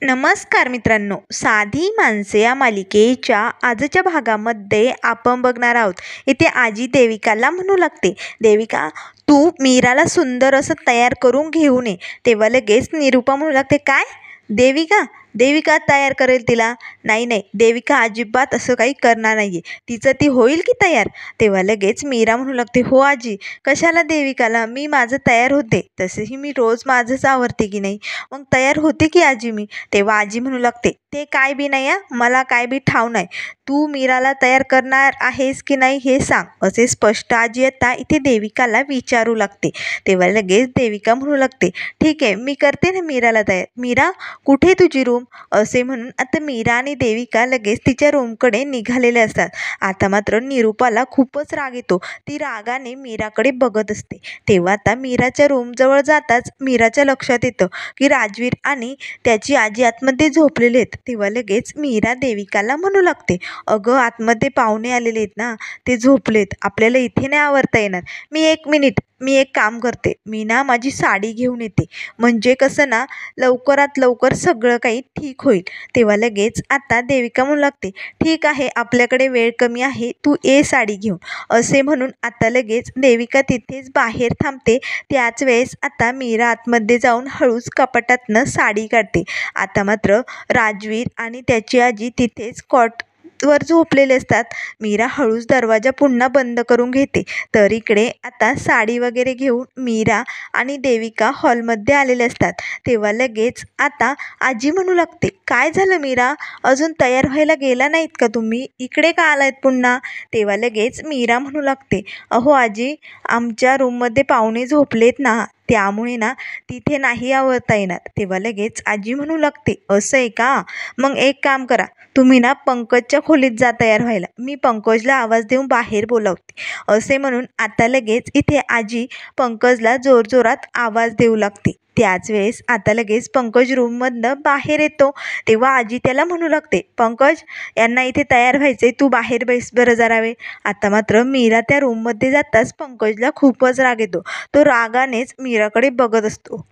नमस्कार मित्रांनो, साधी माणसे या मालिकेच्या आजच्या भागामध्ये आपण बघणार आहोत. इथे आजी देविकाला म्हणू लागते, देविका तू मीराला सुंदर असं तयार करून घेऊन ये. तेव्हा लगेच निरूपा म्हणू लागते, काय देविका देविका तयार करेल तिला? नाही नाही, देविका अजिबात असं काही करणार नाही आहे, तिचं ती होईल की तयार. तेव्हा लगेच मीरा म्हणू लागते, हो आजी, कशाला देविकाला, मी माझं तयार होते, तसेही मी रोज माझंच आवरते की नाही, मग तयार होते की आजी मी. तेव्हा आजी म्हणू लागते, ते काय बी नाही, मला काय बी ठाव नाही, तू मीराला तयार करणार आहेस की नाही हे सांग, असे स्पष्ट आजी आता इथे देविकाला विचारू लागते. तेव्हा लगेच देविका म्हणू लागते, ठीक आहे, मी करते ना मीराला तयार. मीरा, कुठे तुझी रूम? असे म्हणून आता मीरा आणि देविका लगेच तिच्या रूमकडे निघालेले असतात. आता मात्र निरूपाला खूपच राग येतो, ती रागाने मीराकडे बघत असते. तेव्हा आता मीराच्या रूमजवळ जाताच मीराच्या लक्षात येतं की राजवीर आणि त्याची आजी आतमध्ये झोपलेले आहेत. तेव्हा लगेच मीरा देविकाला म्हणू लागते, अगं आतमध्ये पाहुणे आलेले आहेत ना, ते झोपलेत, आपल्याला इथे नाही आवरता येणार. मी एक काम करते, मी ना माझी साडी घेऊन येते, म्हणजे कसं ना लवकरात लवकर सगळं काही ठीक होईल. तेव्हा लगेच आता देविका म्हणू लागते, ठीक आहे, आपल्याकडे वेळ कमी आहे, तू ये साडी घेऊन. असे म्हणून आता लगेच देविका तिथेच बाहेर थांबते. त्याच वेळेस आता मीरा आतमध्ये जाऊन हळूच कपाटातनं साडी काढते. आता मात्र राजवीर आणि त्याची आजी तिथेच वर झोपलेले असतात. मीरा हळूच दरवाजा पुन्हा बंद करून घेते. तर इकडे आता साडी वगैरे घेऊन मीरा आणि देविका हॉलमध्ये आलेले असतात. तेव्हा लगेच आता आजी म्हणू लागते, काय झालं मीरा, अजून तयार व्हायला गेला नाहीत का तुम्ही, इकडे का आलायत पुन्हा? तेव्हा लगेच मीरा म्हणू लागते, अहो आजी, आमच्या रूममध्ये पाहुणे झोपलेत ना, त्यामुळे ना तिथे नाही आवरता येणार. तेव्हा लगेच आजी म्हणू लागते, असं आहे का, मग एक काम करा, तुम्ही ना पंकजच्या खोलीत जा तयार व्हायला, मी पंकजला आवाज देऊन बाहेर बोलावते. असे म्हणून आता लगेच इथे आजी पंकजला जोरजोरात आवाज देऊ लागते. त्याच वेळेस आता लगेच पंकज रूममधनं बाहेर येतो. तेव्हा आजी त्याला म्हणू लागते, पंकज, यांना इथे तयार व्हायचे, तू बाहेर बैस बरं जरा वेळ. आता मात्र मीरा त्या रूममध्ये जाताच पंकजला खूपच राग येतो. तो रागानेच मीराकडे बघत असतो.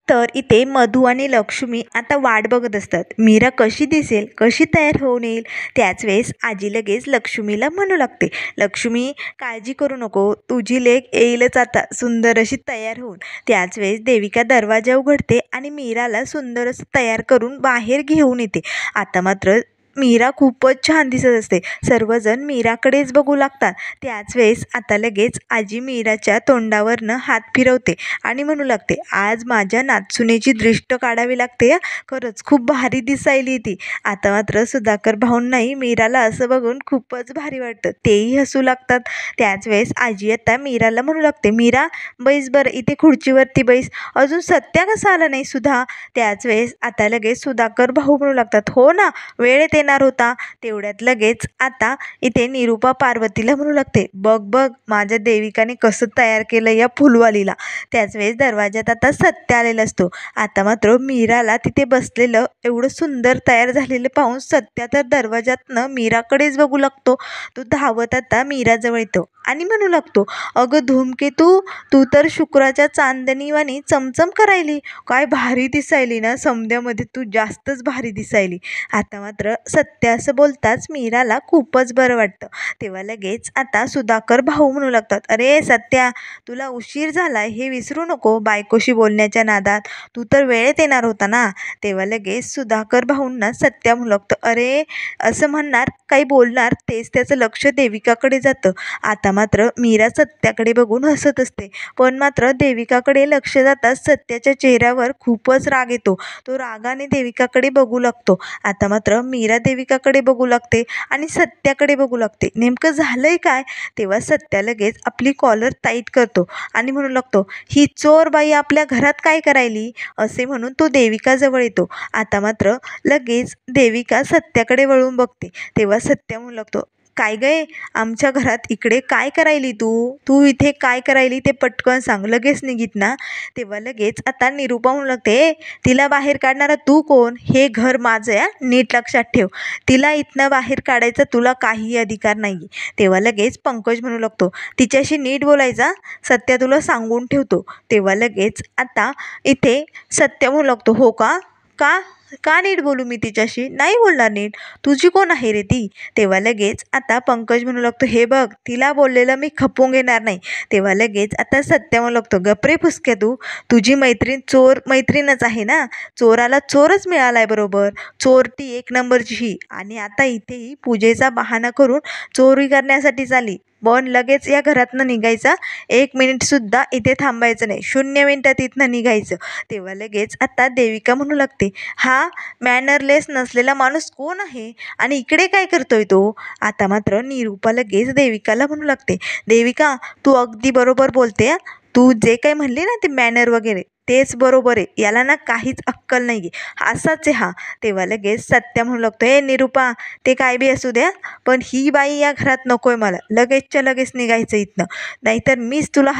तर इथे मधू आणि लक्ष्मी आता वाट बघत असतात, मीरा कशी दिसेल, कशी तयार होऊन येईल. त्याच वेळेस आजी लगेच लक्ष्मीला म्हणू लागते, लक्ष्मी, काळजी करू नको, तुझी लेक येईलच आता सुंदर अशी तयार होऊन. त्याच वेळेस देविका दरवाजा उघडते आणि मीराला सुंदर असं तयार करून बाहेर घेऊन येते. आता मात्र मीरा खूपच छान दिसत असते, सर्वजण मीराकडेच बघू लागतात. त्याच वेळेस आता लगेच आजी मीराच्या तोंडावरनं हात फिरवते आणि म्हणू लागते, आज माझ्या नाचुनेची दृष्ट काढावी लागते, खरंच खूप भारी दिसायली ती. आता मात्र सुधाकर भाऊंनाही मीराला असं बघून खूपच भारी वाटतं, तेही हसू लागतात. त्याच वेळेस आजी आता मीराला म्हणू लागते, मीरा बैस बरं, इथे खुर्चीवरती बैस, अजून सत्या कसा आला नाही सुद्धा. त्याच वेळेस आता लगेच सुधाकर भाऊ म्हणू लागतात, हो ना, वेळेत येणार होता. तेवढ्यात लगेच आता इथे निरूपा पार्वतीला म्हणू लागते, बघ बघ, माझ्या देविकाने कसं तयार केलं या फुलवालीला. त्याच वेळेस दरवाजात आता सत्य आलेला असतो. आता मात्र मीराला तिथे बसलेलं एवढं सुंदर तयार झालेलं पाहून सत्या तर दरवाजातनं मीराकडेच बघू लागतो. तो धावत आता मीराजवळ येतो आणि म्हणू लागतो, अगं धूमकेतू, तू तर शुक्राच्या चांदणीवानी चमचम करायली, काय भारी दिसायली ना, समध्यामध्ये तू जास्तच भारी दिसायली. आता मात्र सत्य असं बोलताच मीराला खूपच बरं वाटतं. तेव्हा लगेच आता सुधाकर भाऊ म्हणू लागतात, अरे सत्या, तुला उशीर झाला हे विसरू नको, बायकोशी बोलण्याच्या नादात, तू तर वेळेत येणार होता ना. तेव्हा लगेच सुधाकर भाऊंना सत्या म्हणू लागतं, अरे असं म्हणणार, काही बोलणार, तेच त्याचं लक्ष देविकाकडे जातं. आता मात्र मीरा सत्याकडे बघून हसत असते, पण मात्र देविकाकडे लक्ष जाताच सत्याच्या चेहऱ्यावर खूपच राग येतो. तो रागाने देविकाकडे बघू लागतो. आता मात्र मीरा देविकाकडे बघू लागते आणि सत्याकडे बघू लागते, नेमकं झालंय काय. तेव्हा सत्या लगेच आपली कॉलर टाईट करतो आणि म्हणू लागतो, ही चोर बाई आपल्या घरात काय करायली, असे म्हणून तो देविकाजवळ येतो. आता मात्र लगेच देविका सत्याकडे वळून बघते. तेव्हा सत्या म्हणू लागतो, काय गय, आमच्या घरात इकडे काय करायली तू, तू इथे काय करायली ते पटकन सांग, लगेच निघित ना. तेव्हा लगेच आता निरूपा म्हणू लागते, तिला बाहेर काढणारा तू कोण, हे घर माझं आहे, नीट लक्षात ठेव, तिला इथनं बाहेर काढायचा तुला काही अधिकार नाही. तेव्हा लगेच पंकज म्हणू लागतो, तिच्याशी नीट बोलायचा, सत्या तुला सांगून ठेवतो. तेव्हा लगेच आता इथे सत्य म्हणू लागतो, हो का, का का नीट बोलू मी तिच्याशी? नाही बोलणार नीट. तुझी कोण आहे रे ती? तेव्हा लगेच आता पंकज म्हणू लागतो, हे बघ तिला बोललेलं मी खपवून घेणार नाही. तेव्हा लगेच आता सत्या म्हणू लागतो, गप रे फुसक्या तू. तुझी मैत्रीण चोर मैत्रीणच आहे ना. चोराला चोरच मिळालाय बरोबर. चोरटी एक नंबरची ही. आणि आता इथेही पूजेचा बहाणा करून चोरी करण्यासाठी आली. पण लगेच या घरातनं निघायचा. 1 मिनिटसुद्धा इथे थांबायचं नाही. 0 मिनिटात इथनं निघायचं. तेव्हा लगेच आता देविका म्हणू लागते, हा मॅनरलेस नसलेला माणूस कोण आहे आणि इकडे काय करतोय तो? आता मात्र निरूपा लगेच देविकाला म्हणू लागते, देविका तू अगदी बरोबर बोलते हां. तू जे काही म्हणली ना ते मॅनर वगैरे तेच बरोबर आहे. याला ना काहीच अक्कल नाही आहे. असाच आहे हा. तेव्हा लगेच सत्या म्हणू लागतो, ए निरूपा ते काय बी असू द्या, पण ही बाई या घरात नको आहे मला. लगेचच्या लगेच निघायचं इथनं, नाहीतर मीच तुला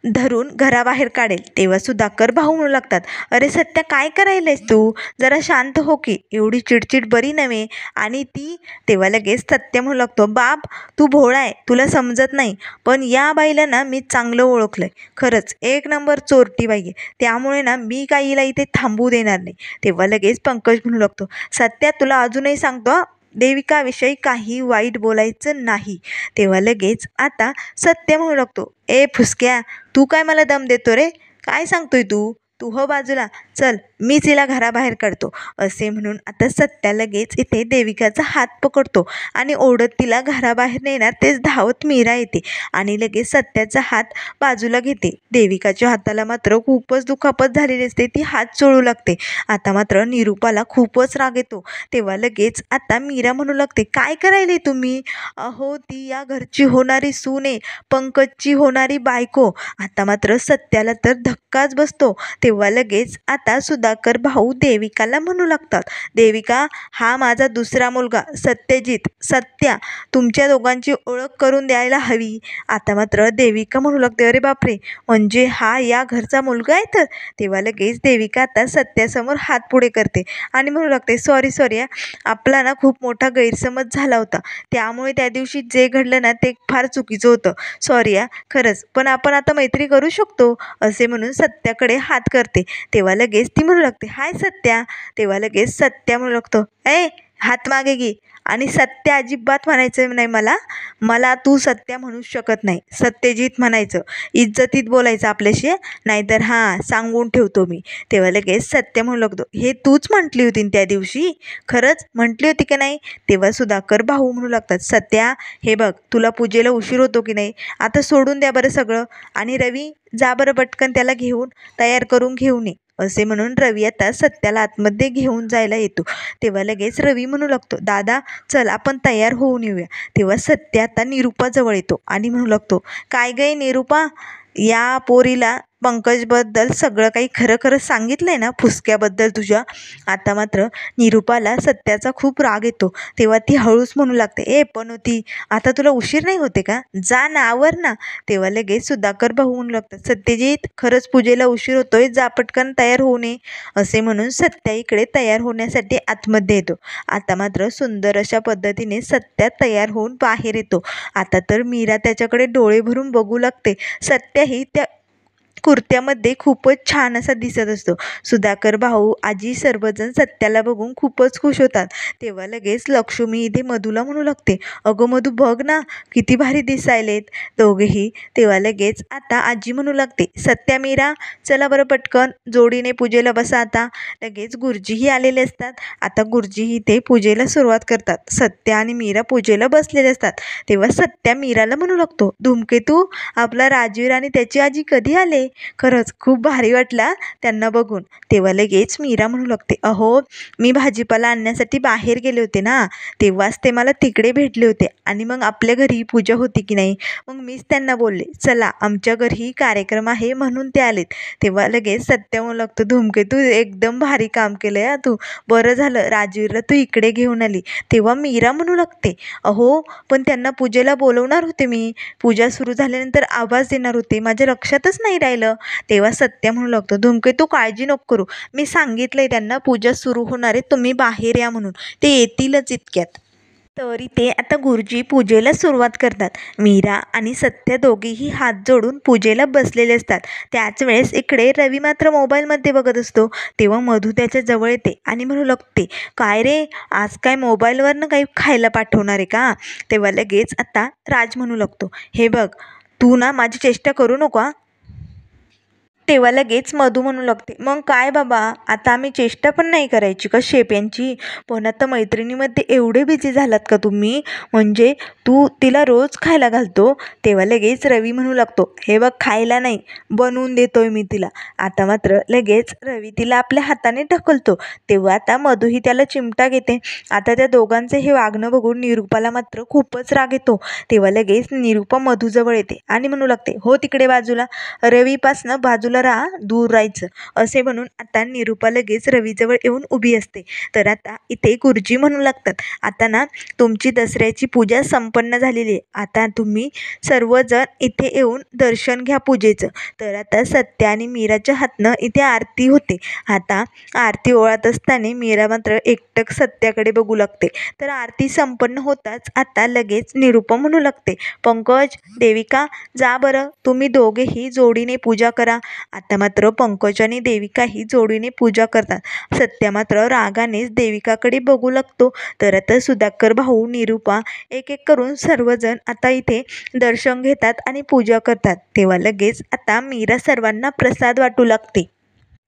धरून घराबाहेर काढेल. तेव्हा सुधाकर भाऊ म्हणू लागतात, अरे सत्या काय करायलायस तू? जरा शांत हो की. एवढी चिडचिड बरी नव्हे. आणि ती तेव्हा लगेच सत्या म्हणू लागतो, बाप तू भोळा आहे, तुला समजत नाही. पण या बाईला ना मी चांगलं ओळखलंय. खरंच 1 नंबर चोरटी बाई आहे. त्यामुळे ना मी काही हिला इथे थांबू देणार नाही. तेव्हा लगेच पंकज म्हणू लागतो, सत्या तुला अजूनही सांगतो हां, देविकाविषयी काही वाईट बोलायचं नाही. तेव्हा लगेच आता सत्य म्हणू लागतो, ए फुसक्या तू काय मला दम देतो रे? काय सांगतोय तू? तू हो बाजूला. चल मीच हिला घराबाहेर काढतो. असे म्हणून आता सत्या लगेच इथे देविकाचा हात पकडतो आणि ओढत तिला घराबाहेर नेणार. तेच धावत मीरा येते आणि लगेच सत्याचा हात बाजूला घेते. देविकाच्या हाताला मात्र खूपच दुखापत झालेली असते. ती हात चोळू लागते. आता मात्र निरूपाला खूपच राग येतो. तेव्हा लगेच आता मीरा म्हणू लागते, काय करायले तुम्ही? अहो ती या घरची होणारी सून आहे, पंकजची होणारी बायको. आता मात्र सत्याला तर धक्काच बसतो. तेव्हा लगेच आता सुधाकर भाऊ देविकाला म्हणू लागतात, देविका हा माझा दुसरा मुलगा सत्यजित. सत्या तुमच्या दोघांची ओळख करून द्यायला हवी. आता मात्र देविका म्हणू लागते, अरे बापरे, म्हणजे हा या घरचा मुलगा आहे तर? तेव्हा लगेच देविका आता सत्यासमोर हात पुढे करते आणि म्हणू लागते, सॉरी आपला ना खूप मोठा गैरसमज झाला होता. त्यामुळे त्या दिवशी जे घडलं ना ते फार चुकीचं होतं. सॉरी खरंच. पण आपण आता मैत्री करू शकतो. असे म्हणून सत्याकडे हात करते. तेव्हा लगेच ती म्हणू लागते, हाय सत्या. तेव्हा लगेच सत्या म्हणू लागतो, ए हात मागे घे. आणि सत्या अजिबात म्हणायचं नाही मला. मला तू सत्या म्हणू शकत नाही. सत्यजित म्हणायचं. इज्जतीत बोलायचं आपल्याशी, नाहीतर हां सांगून ठेवतो मी. तेव्हा लगेच सत्या म्हणू लागतो, हे तूच म्हटली होती त्या दिवशी? खरंच म्हटली होती की नाही? तेव्हा सुधाकर भाऊ म्हणू लागतात, सत्या हे बघ तुला पूजेला उशीर होतो की नाही? आता सोडून द्या बरं सगळं. आणि रवी जा बरं पटकन त्याला घेऊन तयार करून घेऊन ये. असे म्हणून रवी आता सत्याला आतमध्ये घेऊन जायला येतो. तेव्हा लगेच रवी म्हणू लागतो, दादा चल आपण तयार होऊन येऊया. तेव्हा सत्या आता निरूपाजवळ येतो आणि म्हणू लागतो, काय गं निरूपा, या पोरीला पंकजबद्दल सगळं काही खरं खरं सांगितलंय ना फुसक्याबद्दल तुझ्या? आता मात्र निरूपाला सत्याचा खूप राग येतो. तेव्हा ती हळूच म्हणू लागते, ए पण होती आता तुला उशीर नाही होते का? जा ना आवर ना. तेव्हा लगेच सुधाकर भाऊ म्हणू लागतात, सत्यजित खरंच पूजेला उशीर होतोय, जा पटकन तयार होऊन ये. असे म्हणून सत्या इकडे तयार होण्यासाठी आतमध्ये येतो. आता मात्र सुंदर अशा पद्धतीने सत्या तयार होऊन बाहेर येतो. आता तर मीरा त्याच्याकडे डोळे भरून बघू लागते. सत्याही त्या कुर्त्यामध्ये खूपच छान असा दिसत असतो. सुधाकर भाऊ आजी सर्वजण सत्याला बघून खूपच खुश होतात. तेव्हा लगेच लक्ष्मी इथे मधूला म्हणू लागते, अगं मधू बघ ना किती भारी दिसायलेत दोघेही. तेव्हा लगेच आता आजी म्हणू लागते, सत्या मीरा चला बरं पटकन जोडीने पूजेला बसा. आता लगेच गुरुजीही आलेले असतात. आता गुरुजीही ते पूजेला सुरुवात करतात. सत्या आणि मीरा पूजेला बसलेले असतात. तेव्हा सत्या मीराला म्हणू लागतो, धूमकेतू आपला राजवीर आणि त्याची आजी कधी आले? खरंच खूप भारी वाटला त्यांना बघून. तेव्हा लगेच मीरा म्हणू लागते, अहो मी भाजीपाला आणण्यासाठी बाहेर गेले होते ना, तेव्हाच ते मला तिकडे भेटले होते. आणि मग आपल्या घरी पूजा होती की नाही, मग मीच त्यांना बोलले चला आमच्या घरी कार्यक्रम आहे म्हणून ते आलेत. तेव्हा लगेच सत्य म्हणू लागतो, धूमकेतू एकदम भारी काम केलं या तू. बरं झालं राजवीरला तू इकडे घेऊन आली. तेव्हा मीरा म्हणू लागते, अहो पण त्यांना पूजेला बोलवणार होते मी. पूजा सुरू झाल्यानंतर आवाज देणार होते, माझ्या लक्षातच नाही राहिलं. तेव्हा सत्या म्हणू लागतो, धूमकेतू काळजी नको करू, मी सांगितलंय त्यांना पूजा सुरू होणार आहे, तुम्ही बाहेर या म्हणून, ते येतीलच इतक्यात. तर इथे आता गुरुजी पूजेला सुरुवात करतात. मीरा आणि सत्य दोघेही हात जोडून पूजेला बसलेले असतात. त्याच वेळेस इकडे रवी मात्र मोबाईलमध्ये बघत असतो. तेव्हा मधू त्याच्या जवळ येते आणि म्हणू लागते, काय रे, आज काय मोबाईलवरनं काही खायला पाठवणार आहे का? तेव्हा लगेच आता राज म्हणू लागतो, हे बघ, तू ना माझी चेष्टा करू नको. तेव्हा लगेच मधू म्हणू लागते, मग काय बाबा, आता आम्ही चेष्टा पण नाही करायची का शेप यांची? पण आता मैत्रिणीमध्ये एवढे बिझी झालात का तुम्ही, म्हणजे तू तिला रोज खायला घालतो? तेव्हा लगेच रवी म्हणू लागतो, हे बघ, खायला नाही, बनवून देतोय मी तिला. आता मात्र लगेच रवी तिला आपल्या हाताने ढकलतो. तेव्हा आता मधूही त्याला चिमटा घेते. आता त्या दोघांचे हे वागणं बघून निरूपाला मात्र खूपच राग येतो. तेव्हा लगेच निरूपा मधूजवळ येते आणि म्हणू लागते, हो तिकडे बाजूला, रवीपासनं बाजूला राहा, दूर राहायचं, असे म्हणून आता निरूपा लगेच रवीजवळ येऊन उभी असते. तर आता इथे गुरुजी म्हणू लागतात, आता ना तुमची दसऱ्याची पूजा संपन्न झालेली आहे. आता तुम्ही सर्वजण इथे येऊन दर्शन घ्या पूजेचं. तर आता सत्या आणि मीराच्या हातनं इथे आरती होते. आता आरती ओवाळत असताना मीरा मात्र एकटक सत्याकडे बघू लागते. तर आरती संपन्न होताच आता लगेच निरूपा म्हणू लागते, पंकज, देविका, जा बरं, तुम्ही दोघेही जोडीने पूजा करा. आता मात्र पंकज आणि देविकाही जोडीने पूजा करतात. सत्या मात्र रागानेच देविकाकडे बघू लागतो. तर आता सुधाकर, भाऊ, निरूपा एक एक करून सर्वजण आता इथे दर्शन घेतात आणि पूजा करतात. तेव्हा लगेच आता मीरा सर्वांना प्रसाद वाटू लागते.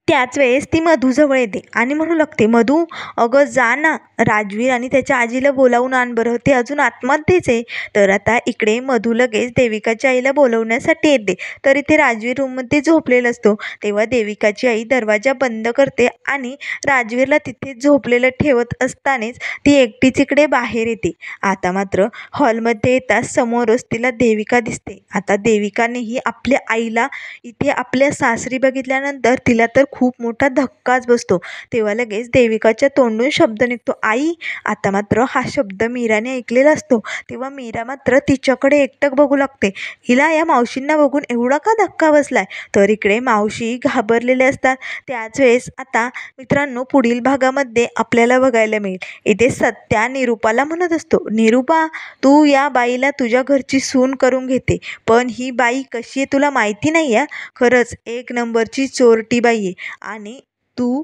त्याच वेळेस ती मधूजवळ येते आणि म्हणू लागते, मधू, अगं जा ना, राजवीर आणि त्याच्या आजीला बोलावून आण बरं, ते अजून आतमध्येच आहे. तर आता इकडे मधू लगेच देविकाच्या आईला बोलवण्यासाठी येते. तर इथे राजवीर रूममध्ये झोपलेला असतो. तेव्हा देविकाची आई दरवाजा बंद करते आणि राजवीरला तिथे झोपलेलं ठेवत असतानाच ती एकटीच इकडे बाहेर येते. आता मात्र हॉलमध्ये येताच समोरच तिला देविका दिसते. आता देविकानेही आपल्या आईला इथे आपल्या सासरी बघितल्यानंतर तिला तर खूप मोठा धक्काच बसतो. तेव्हा लगेच देविकाच्या तोंडून शब्द निघतो, आई. आता मात्र हा शब्द मीराने ऐकलेला असतो. तेव्हा मीरा मात्र तिच्याकडे एकटक बघू लागते. हिला या मावशींना बघून एवढा का धक्का बसलाय? तर इकडे मावशी घाबरलेले असतात. त्याच वेळेस आता मित्रांनो पुढील भागामध्ये आपल्याला बघायला मिळेल, इथे सत्या निरूपाला म्हणत असतो, निरूपा, तू या बाईला तुझ्या घरची सून करून घेते, पण ही बाई कशी आहे तुला माहिती नाही आहे. खरंच एक नंबरची चोरटी बाई आहे आणि तू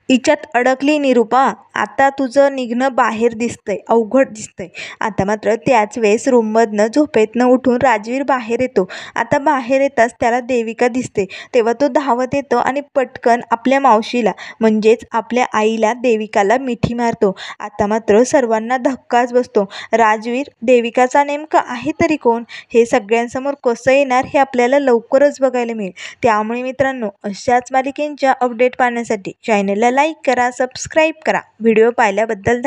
हिच्यात अडकली निरूपा. आता तुझं निघणं बाहेर दिसतंय, अवघड दिसतंय. आता मात्र त्याच वेळेस रूममधनं झोपेतनं उठून राजवीर बाहेर येतो. आता बाहेर येताच त्याला देविका दिसते. तेव्हा तो धावत येतो आणि पटकन आपल्या मावशीला म्हणजेच आपल्या आईला देविकाला मिठी मारतो. आता मात्र सर्वांना धक्काच बसतो. राजवीर देविकाचा नेमका आहे तरी कोण, हे सगळ्यांसमोर कसं येणार हे आपल्याला लवकरच बघायला मिळेल. त्यामुळे मित्रांनो अशाच मालिकेंच्या अपडेट पाहण्यासाठी चॅनलला लाईक करा, सबस्क्राईब करा. व्हिडिओ पाहिल्याबद्दल धन्यवाद.